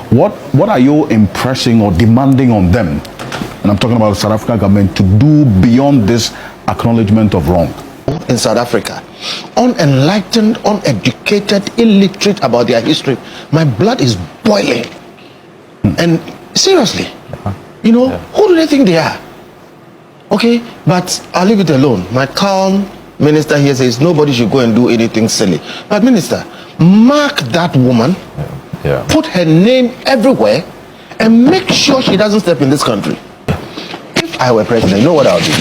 What are you impressing or demanding on them? And I'm talking about the South African government to do beyond this acknowledgement of wrong. In South Africa, unenlightened, uneducated, illiterate about their history. My blood is boiling. And seriously, you know, who do they think they are? Okay, but I'll leave it alone. My calm minister here says nobody should go and do anything silly. But minister, mark that woman, put her name everywhere, and make sure she doesn't step in this country. If I were president, you know what I would do?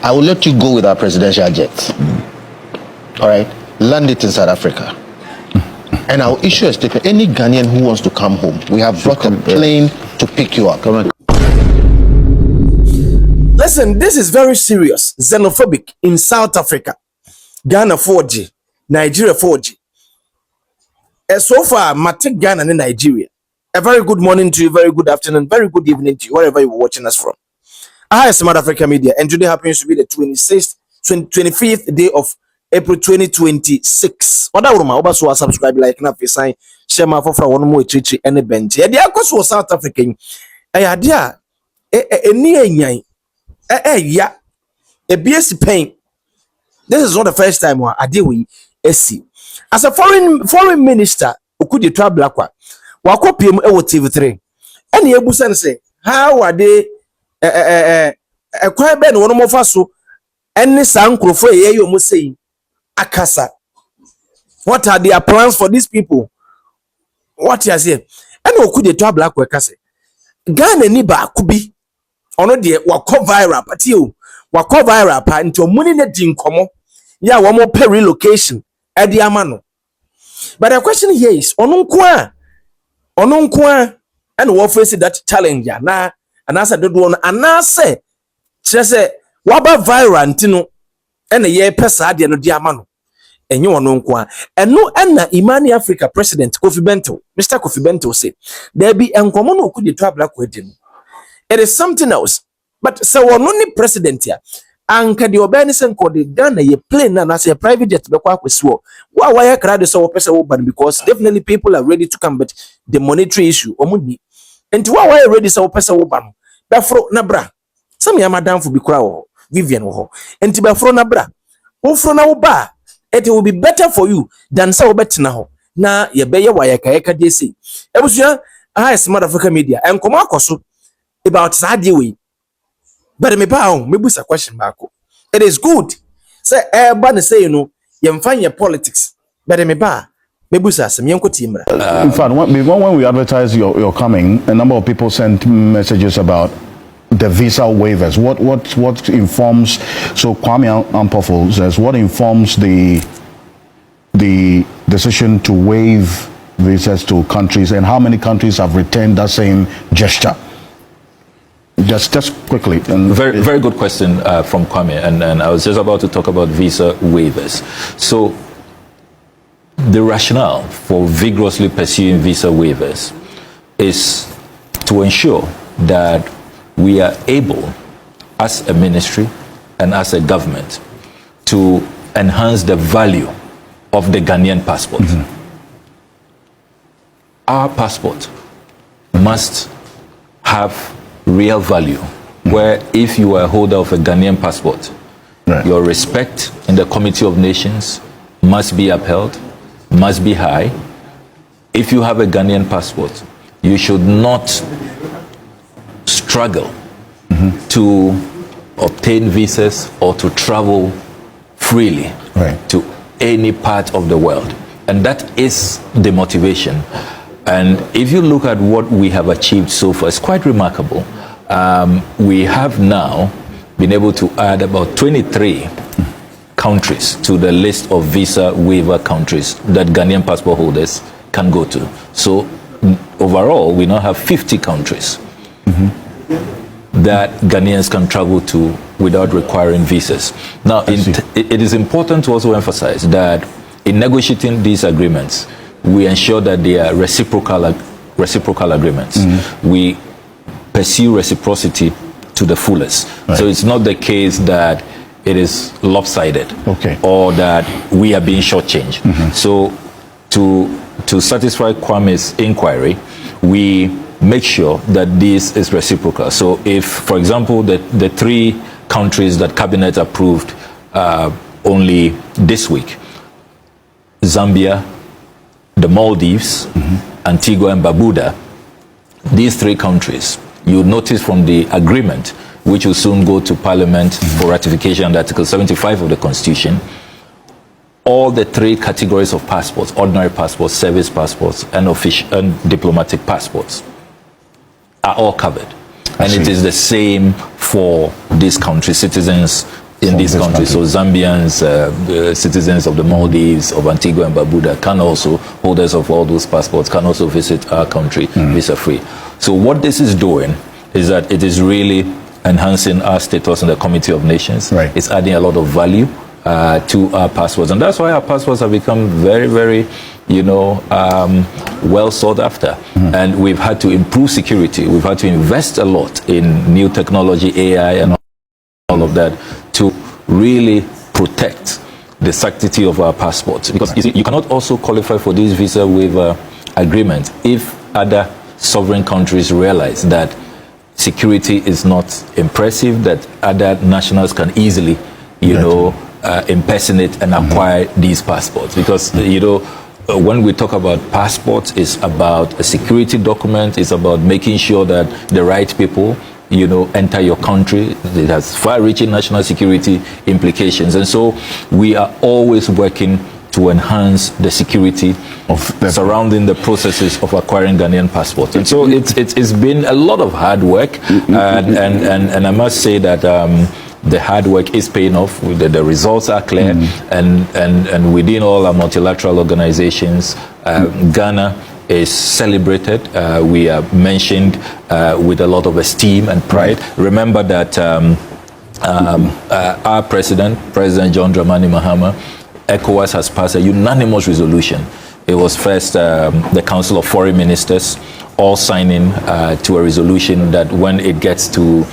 I will let you go with our presidential jet. All right, land it in South Africa. And I'll issue a statement. Any Ghanaian who wants to come home, we have brought a plane to pick you up. Come on. Listen, this is very serious. Xenophobic in South Africa. Ghana 4G. Nigeria 4G. So far, Matic Ghana and Nigeria. A very good morning to you, very good afternoon, very good evening to you, wherever you're watching us from. I am Smart Africa Media, and today happens to be the 25th day of April 2026. Oba so subscribe, like, na sign, share my for one more chichi and a bench. Yeah, they are South African. Yeah, yeah, a BS pain. This is not the first time I deal with SC. As a foreign minister, Okudzoto Ablakwa, wako PM TV3. Any ebusan say, how are they quite ben one more faso? Any sankro for ye you must say akasa. What are their plans for these people? What you say? And Okudzoto Ablakwa kase. Ghana ni ba kubi. Ono de wako viral patio. Wako viral pa into money na din komo. Ya one more per relocation. Edi amano. But the question here is onunkwa and what face that challenge ya na anasa do one anase say waba viral ntino ene ye pesa de no di amano enye onunkwa eno na Imani Africa president Kofi Bentil Mr. Kofi Bentil say there be enkomo no Okudzoto Ablakwa edi no. It is something else. But so one only president here. Anka the obedient called the Ghana ye plane and as a private jet why crowd so person because definitely people are ready to come, but the monetary issue money. And why ready so person Bafro nabra. Some ya madam for bikra Vivian ho. And Bafro nabra. Ufro na uba. It will be better for you than so bet now. Na ye be why kayeka DC. Ebusia I Smart Africa Media and come akoso about Sadiwi. But me busa question back. It is good. Say everybody say you know you find your politics. But me busa some young timra. In fact, when we advertise your coming, a number of people sent messages about the visa waivers. What informs? So Kwame Ampofo says what informs the decision to waive visas to countries, and how many countries have retained that same gesture? Just quickly. And very good question from Kwame, and I was just about to talk about visa waivers. So the rationale for vigorously pursuing visa waivers is to ensure that we are able, as a ministry and as a government, to enhance the value of the Ghanaian passport. Our passport must have real value, where if you are a holder of a Ghanaian passport, your respect in the Committee of Nations must be upheld, must be high. If you have a Ghanaian passport, you should not struggle to obtain visas or to travel freely to any part of the world. And that is the motivation. And if you look at what we have achieved so far, it's quite remarkable. We have now been able to add about 23 countries to the list of visa waiver countries that Ghanaian passport holders can go to. So overall, we now have 50 countries that Ghanaians can travel to without requiring visas. Now, it is important to also emphasize that in negotiating these agreements, we ensure that they are reciprocal agreements. We pursue reciprocity to the fullest. So it's not the case that it is lopsided or that we are being shortchanged. So to satisfy Kwame's inquiry, we make sure that this is reciprocal. So if, for example, the 3 countries that Cabinet approved only this week, Zambia, the Maldives, Antigua and Barbuda, these 3 countries, you'll notice from the agreement, which will soon go to Parliament for ratification under Article 75 of the Constitution, all the 3 categories of passports, ordinary passports, service passports, and official and diplomatic passports, are all covered. And it is the same for these countries, citizens in these countries. So Zambians, citizens of the Maldives, of Antigua and Barbuda, can also, holders of all those passports, can also visit our country visa-free. So what this is doing is that it is really enhancing our status in the Committee of Nations. Right. It's adding a lot of value to our passports. And that's why our passports have become very, very, well sought after. And we've had to improve security. We've had to invest a lot in new technology, AI, and all of that to really protect the sanctity of our passports. Because you see, you cannot also qualify for this visa waiver agreement if other sovereign countries realize that security is not impressive, that other nationals can easily, impersonate and acquire these passports. Because, when we talk about passports, it's about a security document, it's about making sure that the right people, enter your country. It has far-reaching national security implications. And so we are always working to enhance the security surrounding the processes of acquiring Ghanaian passports. And so it's been a lot of hard work, and I must say that the hard work is paying off. The results are clear, and within all our multilateral organizations, Ghana is celebrated. We are mentioned with a lot of esteem and pride. Remember that our President John Dramani Mahama, ECOWAS has passed a unanimous resolution. It was first the Council of Foreign Ministers all signing to a resolution that when it gets to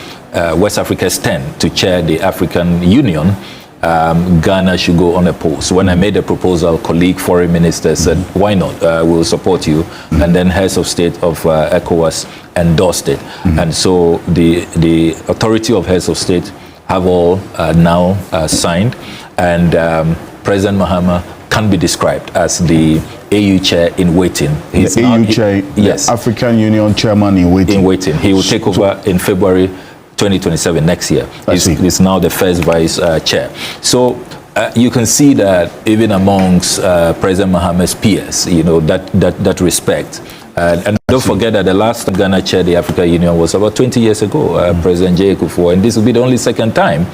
West Africa's turn to chair the African Union, Ghana should go on a post. When I made the proposal, colleague foreign minister said, why not? We'll support you. And then heads of state of ECOWAS endorsed it. And so the authority of heads of state have all now signed. And President Mahama can be described as the AU chair in waiting. He's the AU chair, yes, the African Union chairman in waiting. He will take over in February 2027 next year. He's now the first vice chair. So you can see that even amongst President Mahama's peers, that respect. And don't forget that the last Ghana chaired the African Union was about 20 years ago, President J. Kofi, and this will be the only second time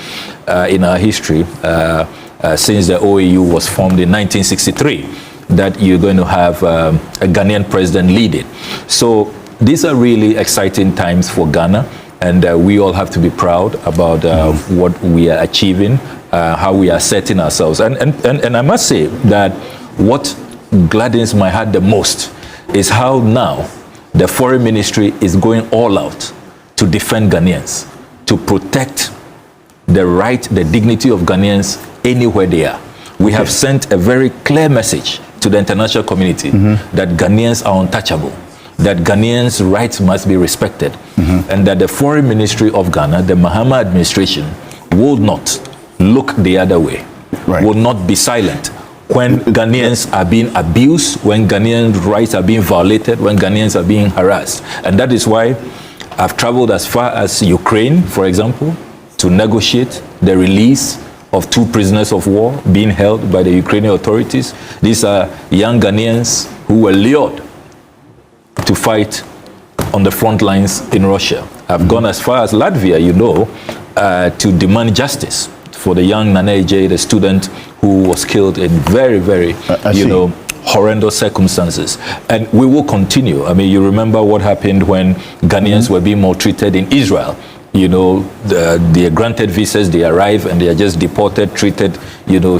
in our history since the OAU was formed in 1963 that you're going to have a Ghanaian president lead it. So these are really exciting times for Ghana. And we all have to be proud about what we are achieving, how we are setting ourselves. And I must say that what gladdens my heart the most is how now the foreign ministry is going all out to defend Ghanaians, to protect the right, the dignity of Ghanaians anywhere they are. We have sent a very clear message to the international community that Ghanaians are untouchable, that Ghanaians' rights must be respected, and that the Foreign Ministry of Ghana, the Mahama administration, will not look the other way, will not be silent when Ghanaians are being abused, when Ghanaian rights are being violated, when Ghanaians are being harassed. And that is why I've traveled as far as Ukraine, for example, to negotiate the release of 2 prisoners of war being held by the Ukrainian authorities. These are young Ghanaians who were lured to fight on the front lines in Russia. I've gone as far as Latvia, to demand justice for the young Nana J, the student who was killed in very, very, horrendous circumstances. And we will continue. I mean, you remember what happened when Ghanaians were being maltreated in Israel. They are granted visas, they arrive and they are just deported, treated,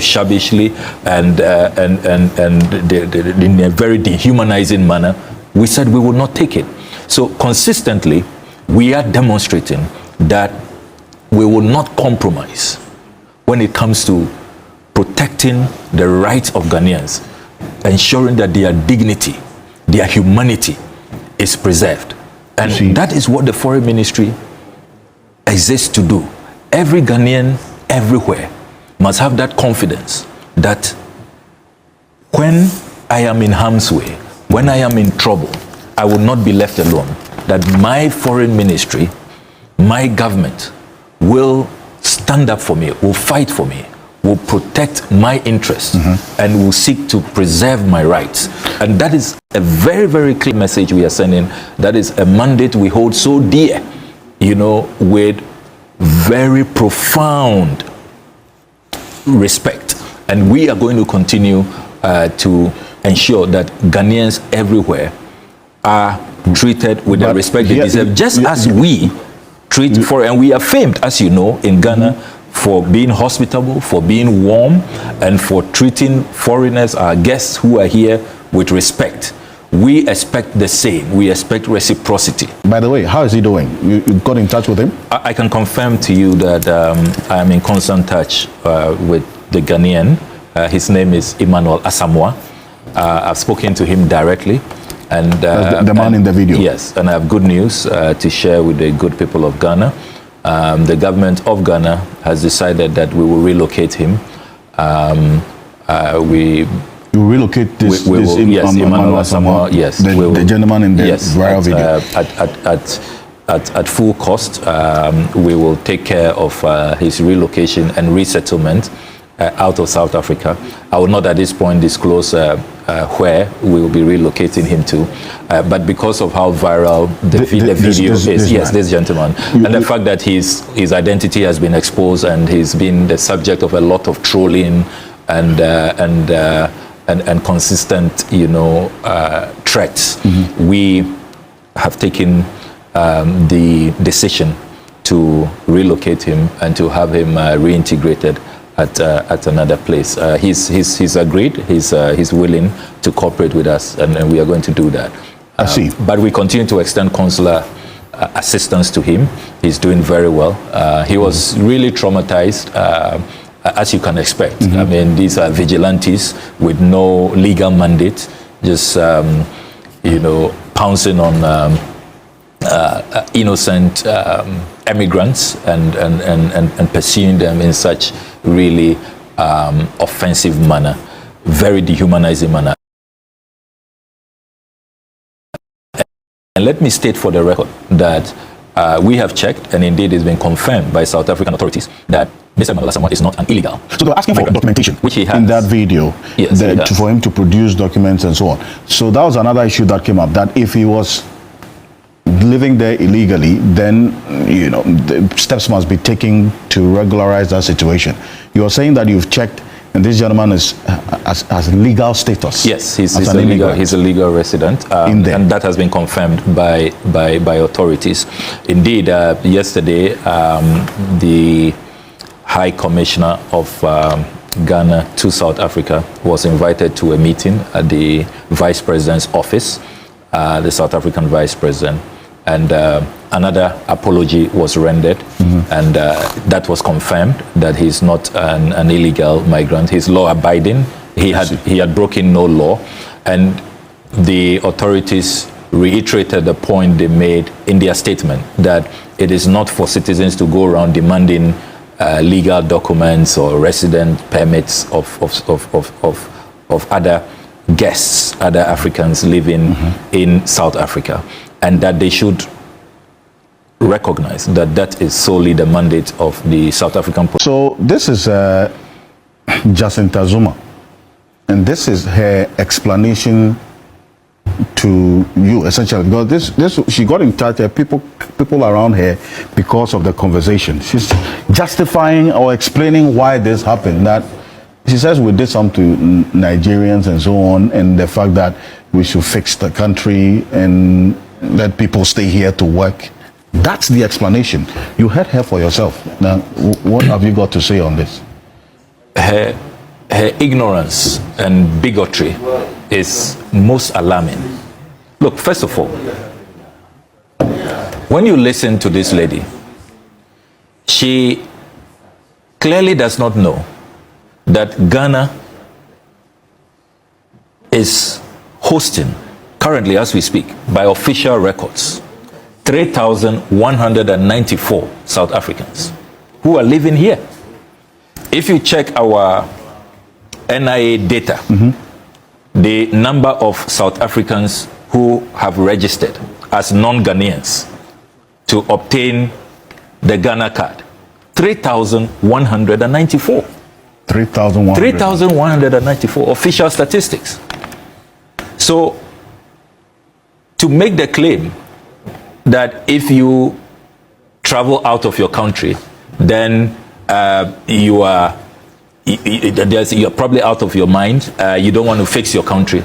shabbishly and in a very dehumanizing manner. We said we would not take it. So consistently, we are demonstrating that we will not compromise when it comes to protecting the rights of Ghanaians, ensuring that their dignity, their humanity is preserved. And that is what the foreign ministry exists to do. Every Ghanaian, everywhere, must have that confidence that when I am in harm's way, when I am in trouble, I will not be left alone. That my foreign ministry, my government will stand up for me, will fight for me, will protect my interests, and will seek to preserve my rights. And that is a very, very clear message we are sending. That is a mandate we hold so dear, with very profound respect. And we are going to continue to ensure that Ghanaians everywhere are treated with the respect they deserve, just as we treat and we are famed, as you know, in Ghana, for being hospitable, for being warm, and for treating foreigners, our guests who are here, with respect. We expect the same. We expect reciprocity. By the way, how is he doing? You got in touch with him? I can confirm to you that I am in constant touch with the Ghanaian. His name is Emmanuel Asamoah. I've spoken to him directly. And the man in the video? Yes, and I have good news to share with the good people of Ghana. The government of Ghana has decided that we will relocate him. You relocate this Emmanuel Asamoah, yes, the gentleman in the viral video. At full cost. We will take care of his relocation and resettlement out of South Africa. I will not at this point disclose where we will be relocating him to, but because of how viral the video is, this gentleman, and the fact that his identity has been exposed and he's been the subject of a lot of trolling and consistent, threats, we have taken the decision to relocate him and to have him reintegrated at another place. He's agreed. He's willing to cooperate with us, and we are going to do that. I see. But we continue to extend consular assistance to him. He's doing very well. He was really traumatized, as you can expect. I mean, these are vigilantes with no legal mandate, just pouncing on innocent immigrants and pursuing them in such really offensive manner, very dehumanizing manner. And let me state for the record that we have checked, and indeed it's been confirmed by South African authorities, that Mr. Emmanuel Asamoah is not an illegal. So they're asking for documentation, which he has in that video, yes, for him to produce documents and so on. So that was another issue that came up, that if he was living there illegally, then the steps must be taken to regularize that situation. You're saying that you've checked, and this gentleman has legal status. Yes, he's a legal resident, and that has been confirmed by authorities. Indeed, yesterday, the High Commissioner of Ghana to South Africa was invited to a meeting at the Vice President's office, the South African Vice President. And another apology was rendered, and that was confirmed that he's not an illegal migrant. He's law-abiding. He had broken no law, and the authorities reiterated the point they made in their statement that it is not for citizens to go around demanding legal documents or resident permits of other guests, other Africans living in South Africa. And that they should recognize that that is solely the mandate of the South African. So this is Jacinta Zuma, and this is her explanation to you, essentially, because this she got in touch with people around her because of the conversation. She's justifying or explaining why this happened. That she says we did something to Nigerians and so on, and the fact that we should fix the country and let people stay here to work. That's the explanation. You heard her for yourself. Now, what have you got to say on this? Her ignorance and bigotry is most alarming. Look, first of all, when you listen to this lady, she clearly does not know that Ghana is hosting currently, as we speak, by official records, 3,194 South Africans who are living here. If you check our NIA data, the number of South Africans who have registered as non-Ghanaians to obtain the Ghana card, 3,194. 3,194 official statistics. So, to make the claim that if you travel out of your country, then you're probably out of your mind, you don't want to fix your country.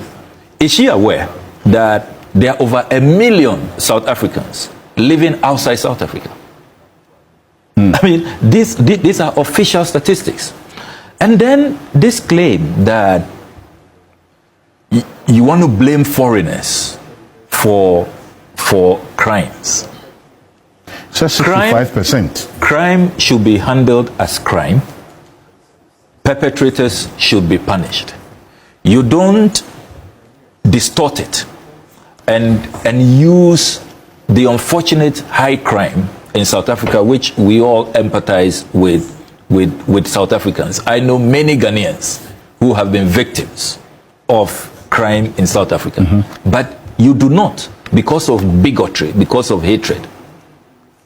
Is she aware that there are over 1 million South Africans living outside South Africa? I mean, these are official statistics. And then this claim that you want to blame foreigners for crimes. So 65%. Crime should be handled as crime. Perpetrators should be punished. You don't distort it and use the unfortunate high crime in South Africa, which we all empathize with South Africans. I know many Ghanaians who have been victims of crime in South Africa. But you do not, because of bigotry, because of hatred,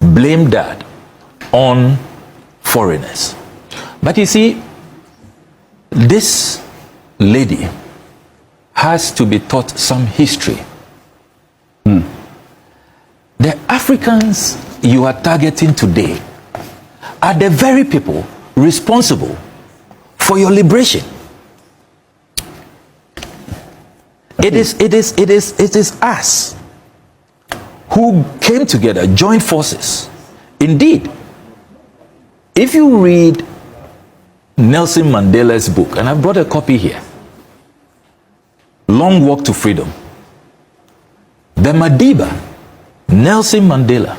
blame that on foreigners. But you see, this lady has to be taught some history. The Africans you are targeting today are the very people responsible for your liberation. It is us who came together, joined forces. Indeed, if you read Nelson Mandela's book, and I brought a copy here, Long Walk to Freedom, the Madiba, Nelson Mandela,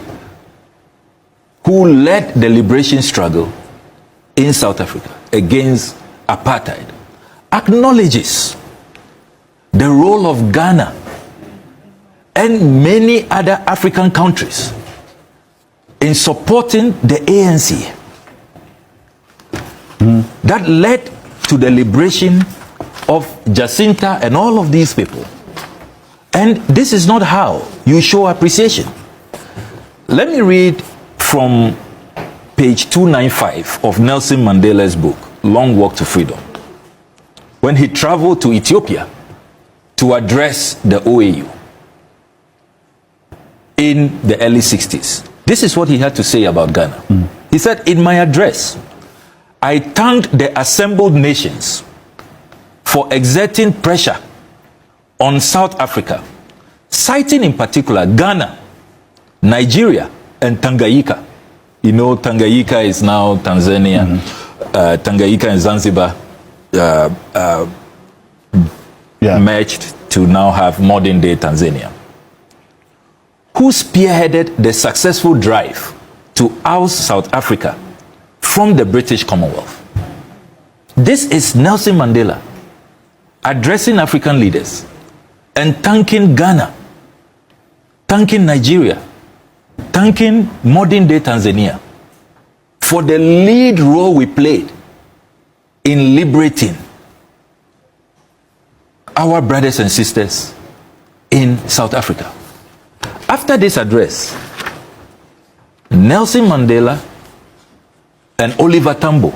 who led the liberation struggle in South Africa against apartheid, acknowledges the role of Ghana and many other African countries in supporting the ANC that led to the liberation of Jacinta and all of these people. And this is not how you show appreciation. Let me read from page 295 of Nelson Mandela's book, Long Walk to Freedom, when he traveled to Ethiopia to address the OAU in the early 60s. This is what he had to say about Ghana. He said, "In my address, I thanked the assembled nations for exerting pressure on South Africa, citing in particular Ghana, Nigeria, and Tanganyika." You know, Tanganyika is now Tanzania. Tanganyika and Zanzibar merged to now have modern day Tanzania, who spearheaded the successful drive to oust South Africa from the British Commonwealth. This is Nelson Mandela addressing African leaders and thanking Ghana, thanking Nigeria, thanking modern day Tanzania for the lead role we played in liberating our brothers and sisters in South Africa. After this address, Nelson Mandela and Oliver Tambo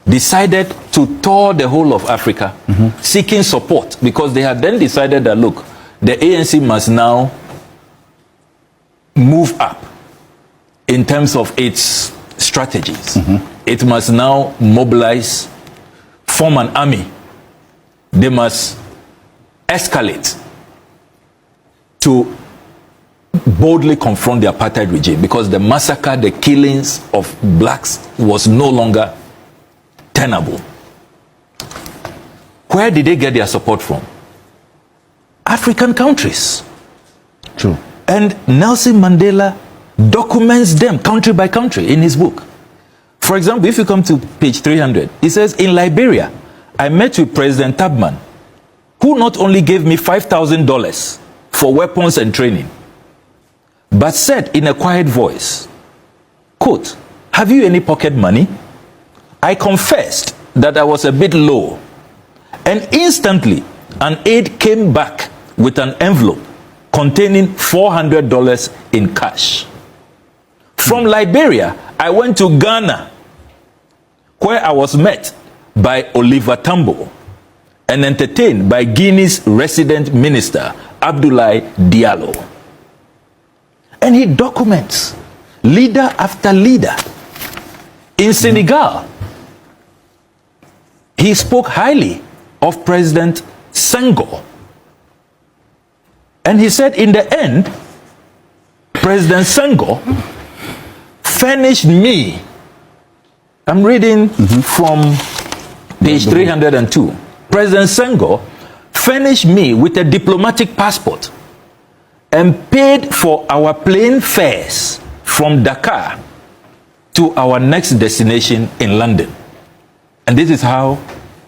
decided to tour the whole of Africa, seeking support, because they had then decided that, look, the ANC must now move up in terms of its strategies. It must now mobilize, form an army. They must escalate to boldly confront the apartheid regime, because the massacre, the killings of blacks was no longer tenable. Where did they get their support from? African countries. True. And Nelson Mandela documents them country by country in his book. For example, if you come to page 300, he says, "In Liberia, I met with President Tubman, who not only gave me $5,000 for weapons and training, but said in a quiet voice, quote, "Have you any pocket money?" I confessed that I was a bit low, and instantly an aide came back with an envelope containing $400 in cash. From Liberia, I went to Ghana, where I was met by Oliver Tambo and entertained by Guinea's resident minister, Abdoulaye Diallo. And he documents leader after leader. In Senegal, he spoke highly of President Senghor. And he said, in the end, President Senghor furnished me. I'm reading from page 302. President Senghor furnished me with a diplomatic passport and paid for our plane fares from Dakar to our next destination in London. And this is how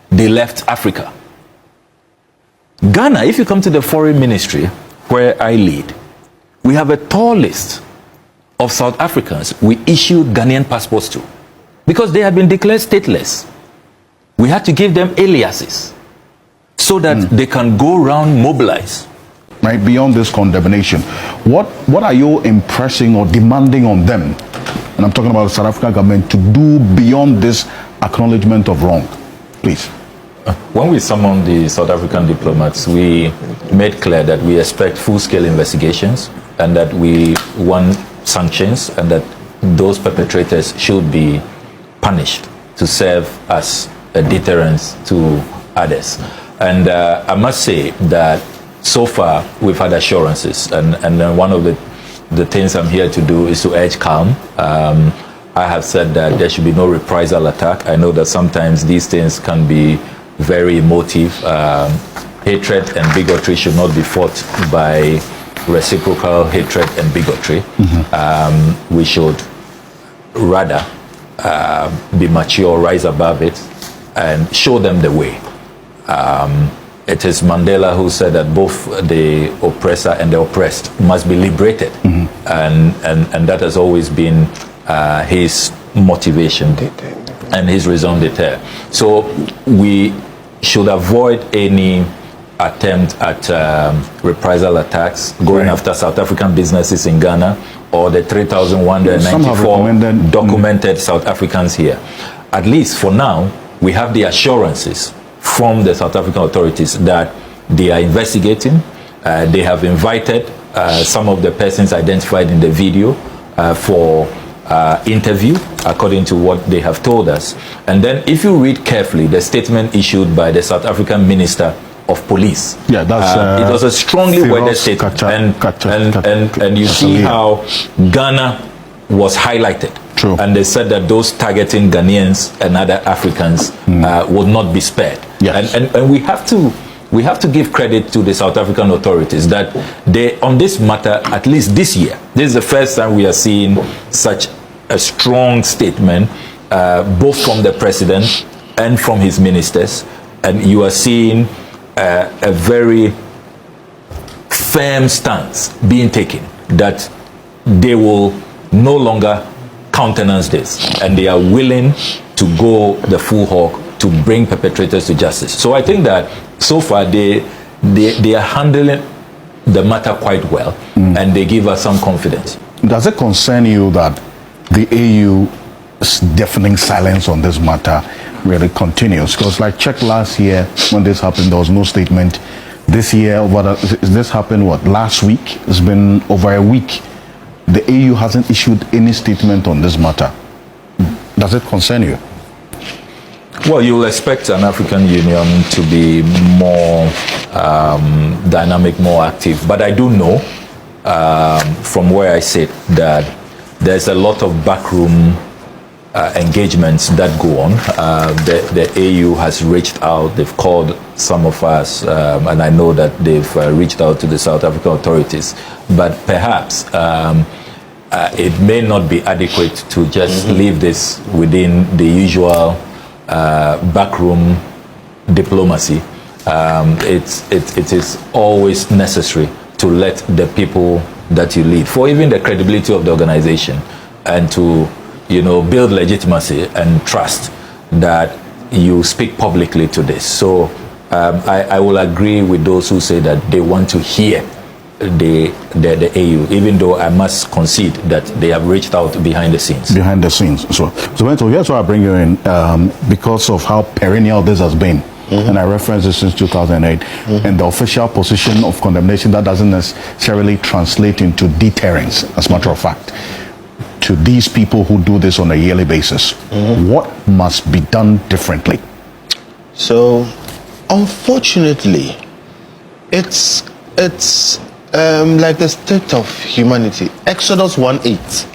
they left Africa. Ghana, if you come to the foreign ministry where I lead, we have a tall list of South Africans we issued Ghanaian passports to because they have been declared stateless. We had to give them aliases so that they can go around, mobilize. Right, beyond this condemnation, what are you impressing or demanding on them? And I'm talking about the South African government to do beyond this acknowledgement of wrong, please. When we summoned the South African diplomats, we made clear that we expect full-scale investigations and that we want sanctions and that those perpetrators should be punished to serve as a deterrence to others. And I must say that so far we've had assurances, and then one of the things I'm here to do is to urge calm. I have said that there should be no reprisal attack. I know that sometimes these things can be very emotive. Hatred and bigotry should not be fought by reciprocal hatred and bigotry. We should rather be mature, rise above it, and show them the way. It is Mandela who said that both the oppressor and the oppressed must be liberated, and that has always been his motivation and his raison d'etre. So we should avoid any attempt at reprisal attacks, going after South African businesses in Ghana or the 3,194 documented South Africans here. At least for now, we have the assurances from the South African authorities that they are investigating. They have invited some of the persons identified in the video for interview, according to what they have told us. And then if you read carefully the statement issued by the South African Minister of Police, yeah, that's it was a strongly worded statement, and you see how Ghana was highlighted. True. And they said that those targeting Ghanaians and other Africans would not be spared. Yes. And we have to give credit to the South African authorities that they, on this matter, at least this year, this is the first time we are seeing such a strong statement, both from the president and from his ministers, and you are seeing a very firm stance being taken that they will no longer countenance this, and they are willing to go the full hog to bring perpetrators to justice. So I think that so far they are handling the matter quite well, and they give us some confidence. Does it concern you that the AU's deafening silence on this matter really continues? Because like check last year when this happened, there was no statement. This year, this happened what, last week? It's been over a week. The AU hasn't issued any statement on this matter. Does it concern you? Well, you'll expect an African Union to be more dynamic, more active. But I do know from where I sit that there's a lot of backroom engagements that go on. The AU has reached out, they've called some of us, and I know that they've reached out to the South African authorities. But perhaps it may not be adequate to just leave this within the usual backroom diplomacy. It is always necessary to let the people that you lead, for even the credibility of the organization, and to, you know, build legitimacy and trust that you speak publicly to this. So I will agree with those who say that they want to hear the AU, even though I must concede that they have reached out behind the scenes. Behind the scenes. So Bentil, here's why I bring you in, because of how perennial this has been. And I referenced this since 2008, and the official position of condemnation that doesn't necessarily translate into deterrence, as a matter of fact, to these people who do this on a yearly basis. What must be done differently? So, unfortunately, it's like the state of humanity. Exodus 1:8.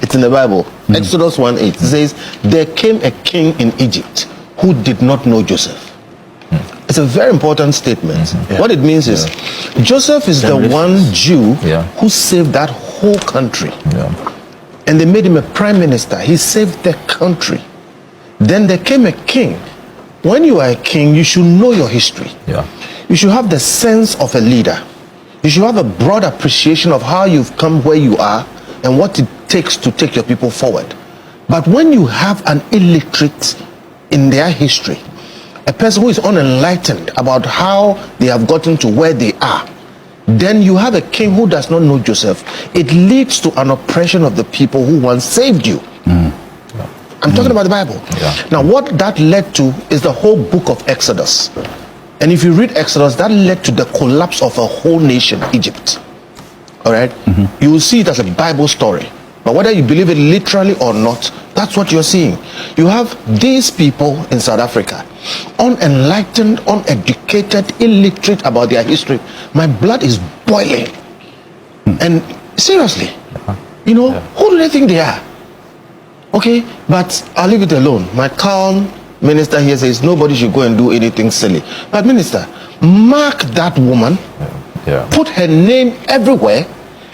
It's in the Bible. Exodus 1:8 says, there came a king in Egypt who did not know Joseph. It's a very important statement. What it means is, Joseph is the one Jew who saved that whole country. And they made him a prime minister. He saved the country. Then there came a king. When you are a king, you should know your history. You should have the sense of a leader. You should have a broad appreciation of how you've come where you are and what it takes to take your people forward. But when you have an illiterate in their history, a person who is unenlightened about how they have gotten to where they are, then you have a king who does not know Joseph. It leads to an oppression of the people who once saved you. I'm talking about the Bible. Now, what that led to is the whole book of Exodus. And if you read Exodus, that led to the collapse of a whole nation, Egypt. All right? You will see it as a Bible story. But whether you believe it literally or not, that's what you're seeing. You have these people in South Africa, unenlightened, uneducated, illiterate about their history. My blood is boiling. And seriously, you know, who do they think they are? Okay, but I'll leave it alone. My calm minister here says nobody should go and do anything silly. But minister, mark that woman, put her name everywhere,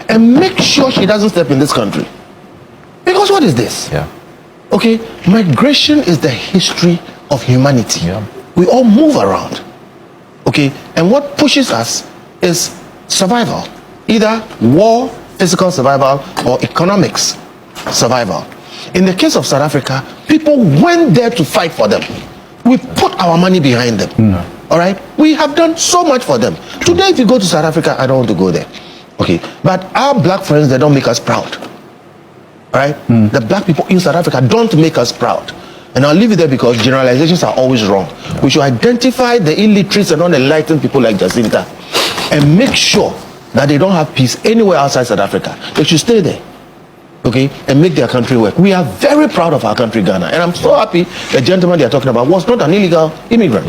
and make sure she doesn't step in this country. Because what is this? Okay, migration is the history of humanity. We all move around. Okay, and what pushes us is survival. Either war, physical survival, or economics survival. In the case of South Africa, people went there to fight for them. We put our money behind them. All right, we have done so much for them. Today, if you go to South Africa, I don't want to go there. Okay, but our black friends, they don't make us proud. All right, the black people in South Africa don't make us proud. And I'll leave it there because generalizations are always wrong. We should identify the illiterates and unenlightened people like Jacinta and make sure that they don't have peace anywhere outside South Africa. They should stay there. Okay, and make their country work. We are very proud of our country, Ghana, and I'm so happy the gentleman they are talking about was not an illegal immigrant.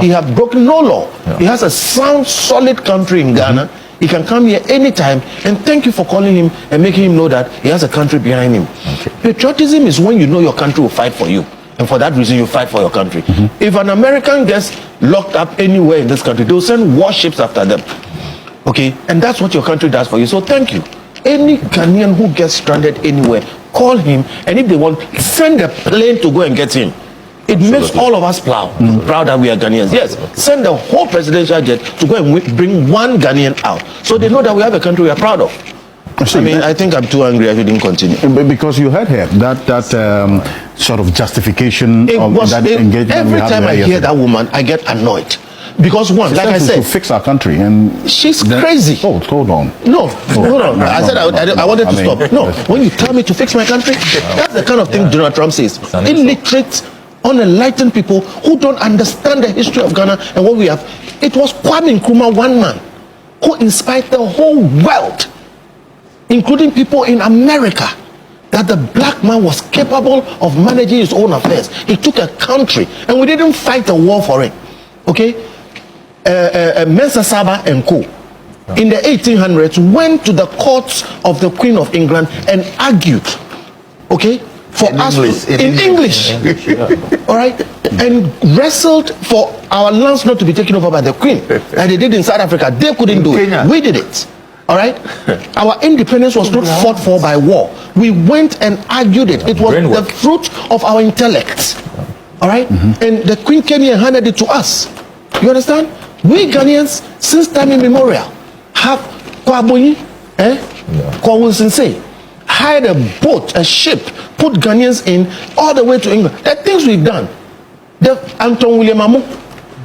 He had broken no law. He has a sound, solid country in Ghana. He can come here anytime, and thank you for calling him and making him know that he has a country behind him. Patriotism is when you know your country will fight for you, and for that reason you fight for your country. If an American gets locked up anywhere in this country, they'll send warships after them. Okay, and that's what your country does for you. So thank you. Any Ghanaian who gets stranded anywhere, call him, and if they want, send a plane to go and get him. It makes all of us proud that we are Ghanaians. Yes, send the whole presidential jet to go and bring one Ghanaian out, so they know that we have a country we are proud of. I think I'm too angry if you didn't continue. Because you heard her, that sort of justification of that engagement. Every time I hear that woman, I get annoyed. Because one, like I said, to fix our country, and she's crazy. Oh, hold on. No, hold on. I said I wanted to stop. No, when you tell me to fix my country, that's the kind of thing Donald Trump says. Illiterate, unenlightened people who don't understand the history of Ghana and what we have. It was Kwame Nkrumah, one man, who inspired the whole world, including people in America, that the black man was capable of managing his own affairs. He took a country, and we didn't fight a war for it. Okay? Mensa Saba and Co. in the 1800s went to the courts of the Queen of England and argued, okay, for us in English. All right, and wrestled for our lands not to be taken over by the Queen, and they did in South Africa. They couldn't do it. We did it. All right, our independence was not fought for by war. We went and argued it. It was the fruit of our intellect. All right, and the Queen came here and handed it to us. You understand? We Ghanaians, since time immemorial, have Kwaboyi, Kwawunsensei, hired a boat, a ship, put Ghanaians in all the way to England. The things we've done. The Anton William Amo,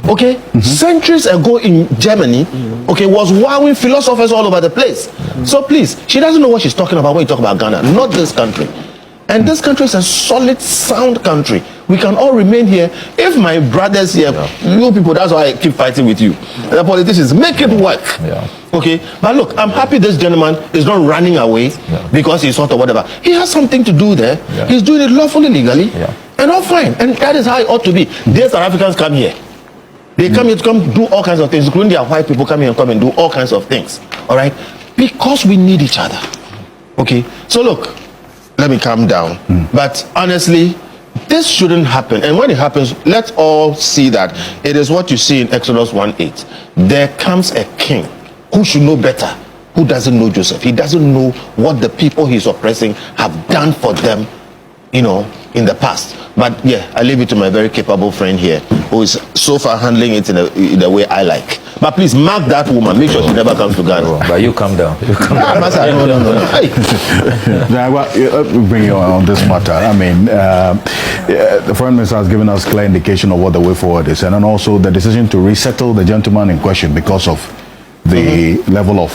okay, centuries ago in Germany, okay, was wowing philosophers all over the place. So please, she doesn't know what she's talking about when you talk about Ghana, not this country. And this country is a solid, sound country. We can all remain here. If my brothers here, you people, that's why I keep fighting with you. The politicians, make it work. Okay, but look, I'm happy this gentleman is not running away because he's sort of whatever. He has something to do there. He's doing it lawfully, legally, and all fine. And that is how it ought to be. These South Africans come here. They come here to come do all kinds of things, including their white people come here and come and do all kinds of things. All right, because we need each other. Okay, so look, let me calm down. But honestly, this shouldn't happen. And when it happens, let's all see that it is what you see in Exodus 1:8. There comes a king who should know better, who doesn't know Joseph. He doesn't know what the people he's oppressing have done for them, you know, in the past. But yeah, I leave it to my very capable friend here, who is so far handling it in the way I like. But please mark that woman. Make sure she never comes to Ghana. But you come down. You come down. No. Hey. Bring you on this matter. I mean, the foreign minister has given us clear indication of what the way forward is, and then also the decision to resettle the gentleman in question because of the level of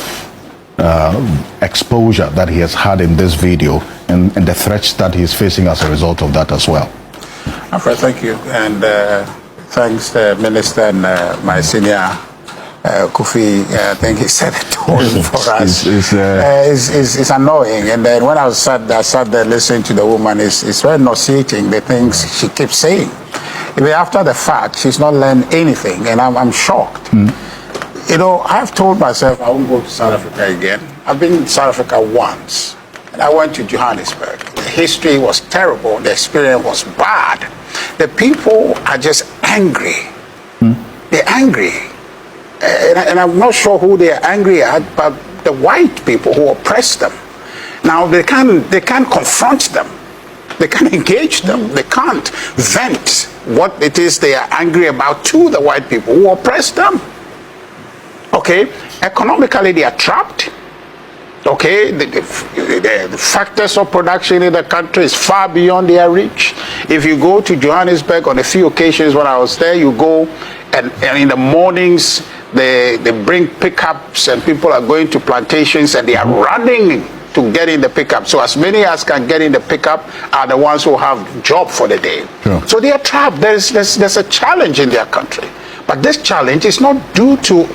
exposure that he has had in this video and the threats that he's facing as a result of that as well. Alfred, thank you. And thanks, the Minister and my senior Kofi. I think he said it all for us. It's annoying. And then when I sat there listening to the woman, it's very nauseating, the things she keeps saying. Even after the fact, she's not learned anything, and I'm shocked. You know, I've told myself I won't go to South Africa again. I've been in South Africa once, and I went to Johannesburg. The history was terrible. The experience was bad. The people are just angry. They're angry. And I'm not sure who they're angry at, but the white people who oppress them. Now, they can't confront them. They can't engage them. They can't vent what it is they are angry about to the white people who oppress them. Okay, economically they are trapped. Okay, the factors of production in the country is far beyond their reach. If you go to Johannesburg on a few occasions when I was there, you go and in the mornings they bring pickups and people are going to plantations and they are running to get in the pickup. So as many as can get in the pickup are the ones who have job for the day. So they are trapped. There's a challenge in their country. But this challenge is not due to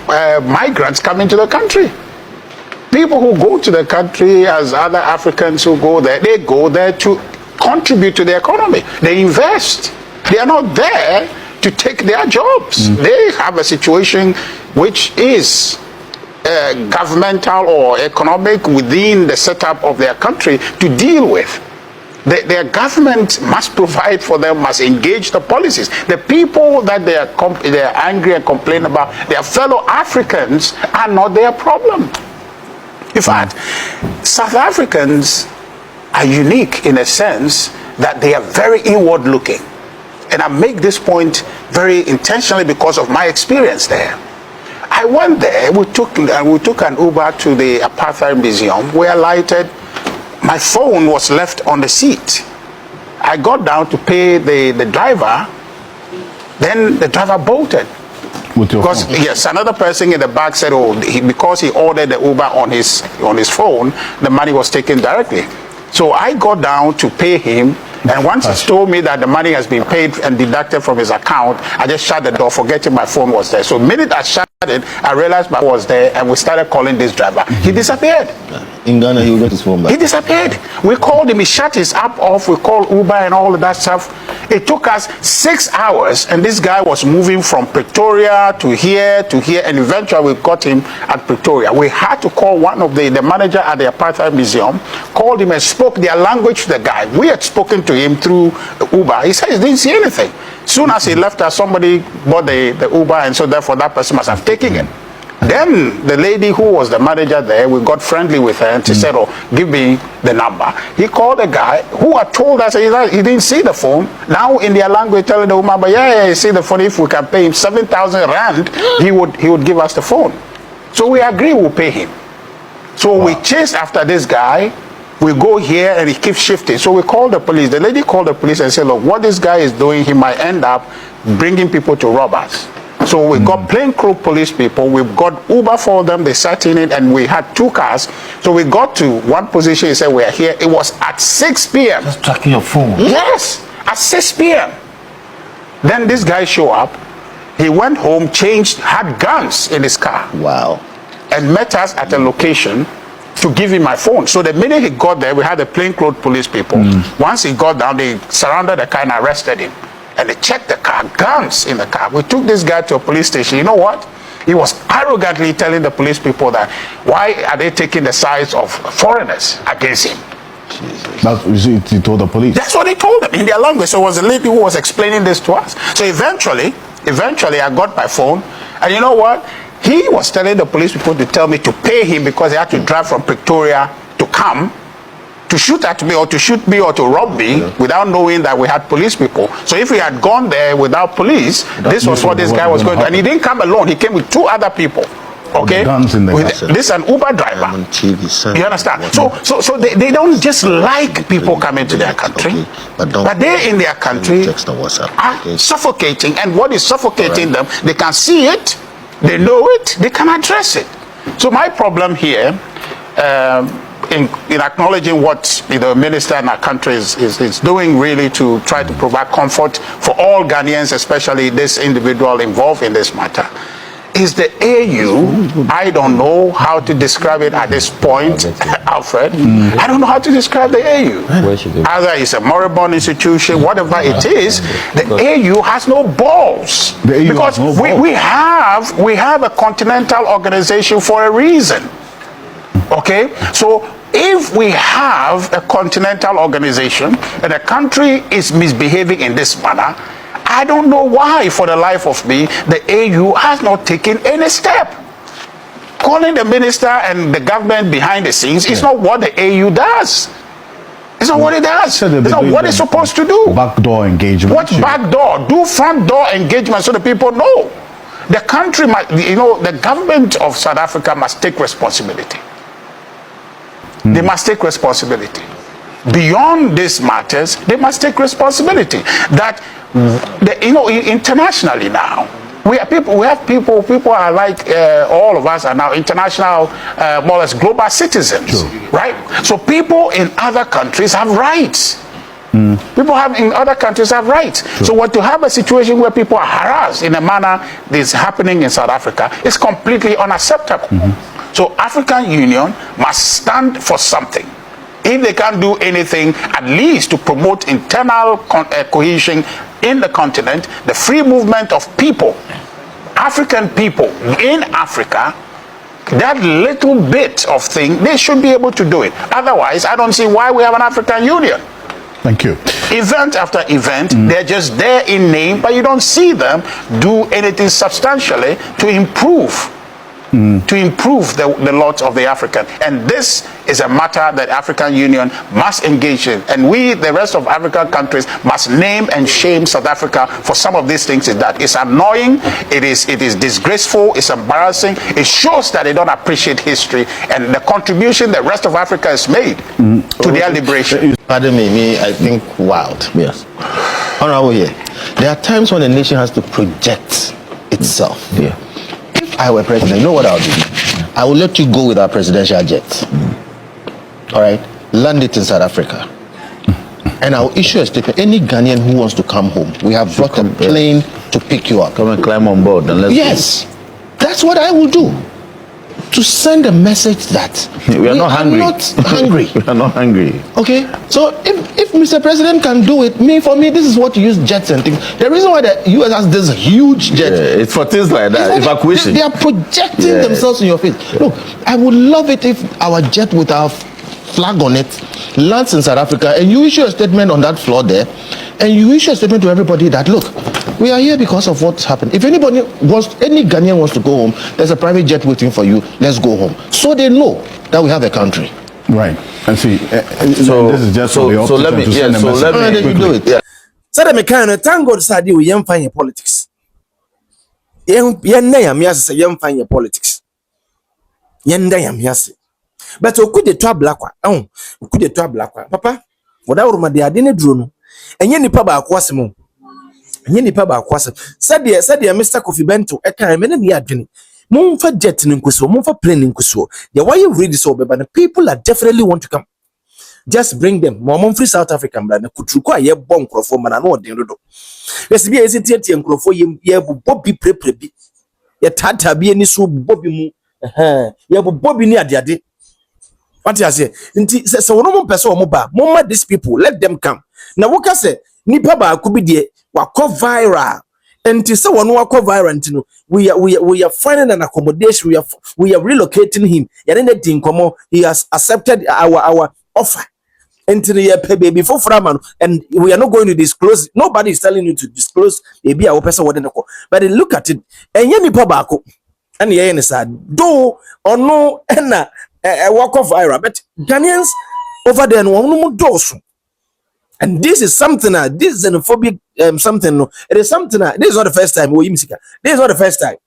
migrants coming to the country. People who go to the country, as other Africans who go there, they go there to contribute to the economy. They invest. They are not there to take their jobs. They have a situation which is governmental or economic within the setup of their country to deal with. Their government must provide for them, must engage the policies. The people that they are angry and complain about, their fellow Africans, are not their problem. In fact, South Africans are unique in a sense that they are very inward looking. And I make this point very intentionally because of my experience there. I went there, we took an Uber to the Apartheid Museum. We alighted. My phone was left on the seat. I got down to pay the driver. Then the driver bolted. Because phone? Yes, another person in the back said, "Oh, because he ordered the Uber on his phone, the money was taken directly." So I got down to pay him, and once he told me that the money has been paid and deducted from his account, I just shut the door, forgetting my phone was there. So the minute I shut it, I realized my phone was there, and we started calling this driver. He disappeared. In Ghana, he got his phone back. He disappeared. We called him, he shut his app off, we called Uber and all of that stuff. It took us 6 hours, and this guy was moving from Pretoria to here, and eventually we got him at Pretoria. We had to call one of the manager at the Apartheid Museum, called him and spoke their language to the guy. We had spoken to him through Uber. He said he didn't see anything. Soon as he left us, somebody bought the Uber, and so therefore that person must have taken it. Then the lady who was the manager there, we got friendly with her, and she said, "Oh, give me the number." He called the guy who had told us he didn't see the phone. Now in their language, telling the woman, "But yeah, you see the phone. If we can pay him 7,000 rand, he would give us the phone." So we agree we'll pay him. So we chased after this guy. We go here and he keeps shifting. So we called the police. The lady called the police and said, look, what this guy is doing, he might end up bringing people to rob us. So we got plainclothes police people. We've got Uber for them. They sat in it and we had 2 cars. So we got to one position. He said, we are here. It was at 6 p.m. Just tracking your phone. Yes, at 6 p.m. Then this guy showed up. He went home, changed, had guns in his car. Wow. And met us at a location to give him my phone. So the minute he got there, we had the plainclothes police people. Once he got down, they surrounded the car and arrested him. And they checked the car, guns in the car. We took this guy to a police station. You know what? He was arrogantly telling the police people that why are they taking the sides of foreigners against him? That's what he told the police. That's what he told them in their language. So it was a lady who was explaining this to us. So eventually I got my phone, and you know what? He was telling the police people to tell me to pay him because he had to drive from Pretoria to come to shoot at me or to shoot me or to rob me without knowing that we had police people. So if we had gone there without police, this was what this guy was going to do. And he didn't come alone. He came with 2 other people. Okay, guns in the with this an Uber driver. You understand? So they don't just like people coming to their country, but they in their country are suffocating. And what is suffocating them? They can see it, they know it, they can address it. So my problem here, in acknowledging what the minister in our country is doing really to try to provide comfort for all Ghanaians, especially this individual involved in this matter, is the AU. I don't know how to describe it at this point, Alfred. I don't know how to describe the AU. Either it's a moribund institution, whatever it is, the AU has no balls. Because we have a continental organization for a reason. Okay? So if we have a continental organization and a country is misbehaving in this manner, I don't know why, for the life of me, the AU has not taken any step. Calling the minister and the government behind the scenes is not what the AU does. It's not what it does. It's not what it's supposed to do. Backdoor engagement. What backdoor? Do front door engagement so the people know. The country must, the government of South Africa must take responsibility. They must take responsibility. Beyond these matters, they must take responsibility. That, internationally now, we have people are like, all of us are now international, more or less global citizens, right? So people in other countries have rights. People in other countries have rights. So what to have a situation where people are harassed in a manner that is happening in South Africa is completely unacceptable. So African Union must stand for something. If they can't do anything, at least to promote internal cohesion in the continent, the free movement of people, African people in Africa, that little bit of thing, they should be able to do it. Otherwise, I don't see why we have an African Union. Thank you. Event after event, they're just there in name, but you don't see them do anything substantially to improve the lot of the African. And this is a matter that African Union must engage in. And we, the rest of African countries, must name and shame South Africa for some of these things. It's annoying, it is disgraceful, it's embarrassing. It shows that they don't appreciate history and the contribution the rest of Africa has made to their liberation. Pardon me, I think wild. Yes. Honorable here, there are times when a nation has to project itself. Yeah. If I were president, you know what I would do? I will let you go with our presidential jet. All right? Land it in South Africa. And I'll issue a statement. Any Ghanaian who wants to come home, we have brought a plane to pick you up. Come and climb on board and let's go. That's what I will do. To send a message that we are not hungry. We are not hungry. Okay, so if Mr. President can do it, for me, this is what you use jets and things. The reason why the US has this huge jet, it's for things like that, evacuation. They are projecting themselves in your face. Look, I would love it if our jet with our flag on it lands in South Africa and you issue a statement on that floor there, and you issue a statement to everybody that, look, we are here because of what's happened. If any Ghanaian wants to go home, there's a private jet waiting for you. Let's go home. So they know that we have a country. Right. And see, so this is just so let me do it. Yeah. So that me kind of thank God say we find your politics. Yen na ya me say yen find your politics. yenda yam yase but Okudzoto Ablakwa Okudzoto Ablakwa papa woda uruma de ade ne duro no enye nipa ba akwasem enye nipa ba akwasem said Mr. Kofi Bentil eka me ne ne adwene mumfa jet ne nkuso mumfa plane ne nkuso the why you read this over but people are definitely want to come. Just bring them. Mom free South African brand. Kutruko a ye bon krofo mana no den dodo. Yes bi esi tie krofo ye bobi preprebi. Ye tata bi ani so bobi mu. Ye bobi ni ade. What you say? Nti se wono mo pese wo mo ba. Mama these people, let them come. Na woka se nipa ba ko bi de wakọ viral. Nti se wono wakọ viral nti no we are finding an accommodation. We are relocating him. Ye ne din komo. He has accepted our offer. Into the baby for Framan, and we are not going to disclose. Nobody is telling you to disclose. Maybe our person wouldn't know. But look at it, and Yemi Pabako, and the end is sad. Do or no, and a walk of viral. But Ghanaians over there, no more doors. And this is something. This is xenophobic. Something. It is something. This is not the first time. This is not the first time.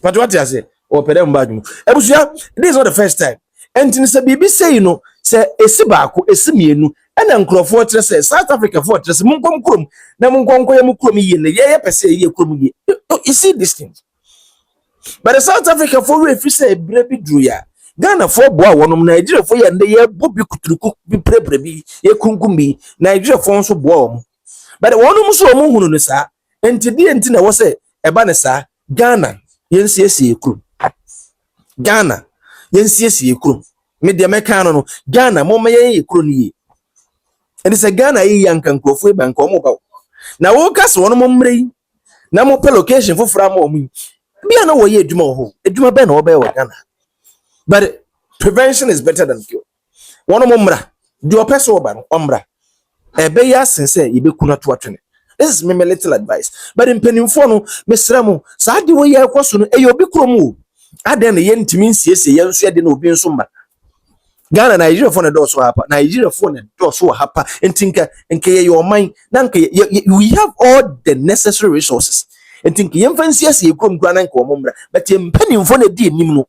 But what I say? Oh, pedem badum. This is not the first time. And in the BBC say, you know, say esibako esimienu ena nkrofo tre say South Africa for tre say munkom krom na munkonko ye mukrom ye ne ye pese ye krom ye. You see this thing. But the South Africa for we say brebi dru ya Ghana for boa wonom Nigeria for ye nde ye bobi kuturuku bi preprebi ye kunkumbi Nigeria for so boa. But wonom so omo hunu no sa enti na wo say eba ne sa Ghana yensiesie krom Ghana yensiesie krom me de meka no Ghana mo ye kro ni and say Ghana ye yankan krofo e banka mo ba na wo kase wono mo mrei na mo pe location for fra mo mu bia na wo ye adwuma ho adwuma be na wo be wo Ghana but prevention is better than cure wono mo mra de opeso wo ba no omra e be ya sense ye be kuna to atwene. This is me little advice but in penimfo no mesra mo sa de wo ye ekoso no e ye obi krom o ade na ye ntimi nsiesie ye nso ye de na obi nso mba Ghana Nigeria for the door so hapa Nigeria for the door so hapa and think nke your mind we have all the necessary resources and think yem fancy as ye krom kra na nka omomra but yem panim for na di nim no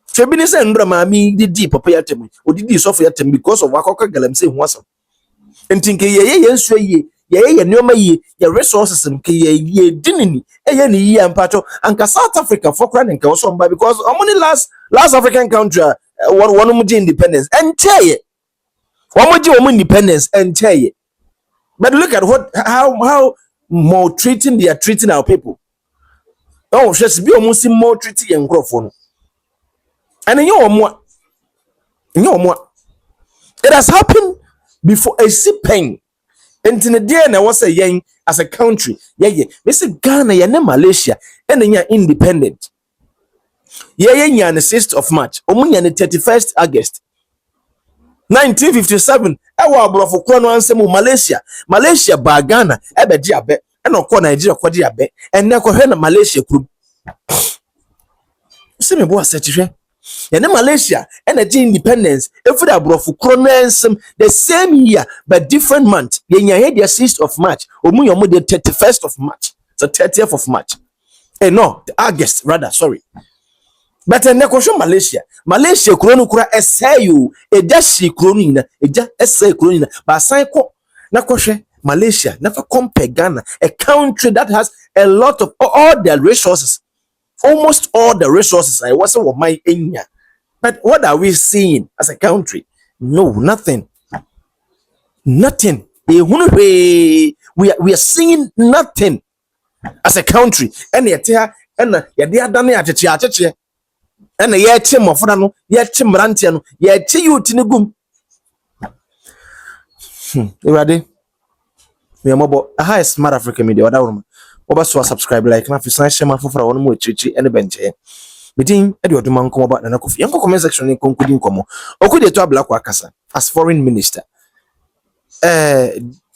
febini say ndra ma mi di papa yatem odidi so for yatem because of akoka galam say hu asam and think ye nso ye nyoma ye resources nke ye dinini ye ni ye ampato anka South Africa for kra nka so mba because only last African country one of independence and tell you one independence and tell you but look at how maltreating they are treating our people. Oh just be almost maltreating and microphone and in your more it has happened before a pain and in the day and I was a young as a country Mr. Ghana ya Malaysia and then independent yeah, on the 6th of March, omunya on the 31st August 1957. Ewa abrofo kro no ansem Malaysia ba Ghana ebe di abe e no ko Nigeria ko di abe enne ko hwe na Malaysia kru se me bo asachihwe ya na Malaysia ena di independence every abrofo kro no ansem the same year but different month yenya here the 6th of March omunya mo the 31st of March so 30th of March no August rather sorry. But en nekosho Malaysia kronu kura esayu eja shi kronu na eja esay kronu na ba san ko nakoshe Malaysia never compare Ghana a country that has a lot of all the resources almost all the resources I wasn't what my enya but what are we seeing as a country? No, nothing we are seeing nothing as a country and yet and ya dia dane acheche and ye che mofra no ye che mrantia no ye che youth ni gum Ewade me mobo aha Smart Africa Media wada worma oba so subscribe like na fi san shema fofora wono mo chichi ene benche metin e de oduma nkomo ba na Kofi yanko comment section ni konkudi nkomo Okudzoto Ablakwa akasa as foreign minister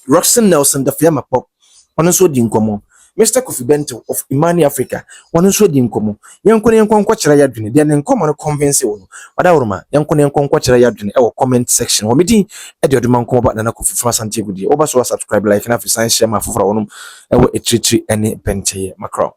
Roxanne Nelson the fiama pop ono so di nkomo Mr. Kofi Bentil of Imani Africa one so di nkomo yankon kyera yadwene de nkomo no convince wono wada worma yankon kyera yadwene e wo comment section wo medi e de oduma nkomo ba na Kofi from Asante Gudi oba so subscribe like na fi san share ma fofora wono e wo echichi ene pencheye macro